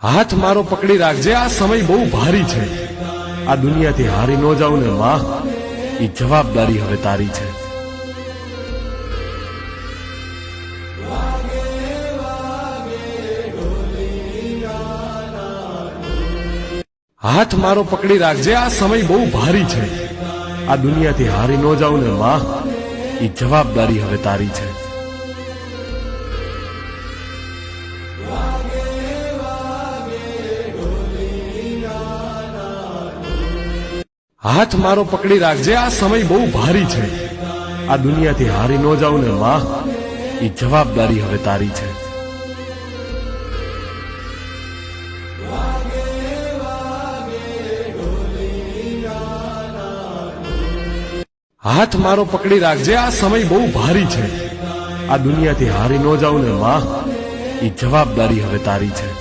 હાથ મારો પકડી રાખજે, આ સમય બહુ ભારી છે. આ દુનિયાથી હારી ન જાઉં ને માં, એ જવાબદારી હવે તારી છે. હાથ મારો પકડી રાખજે, આ સમય બહુ ભારી છે. આ દુનિયાથી હારી ન જાઉં ને માં, એ જવાબદારી હવે તારી છે. હાથ મારો પકડી રાખજે, આ સમય બહુ ભારી છે. આ દુનિયાથી હારી ન જાઉં ને માં, એ જવાબદારી હવે તારી છે. હાથ મારો પકડી રાખજે, આ સમય બહુ ભારી છે. આ દુનિયાથી હારી ન જાઉં ને માં, એ જવાબદારી હવે તારી છે.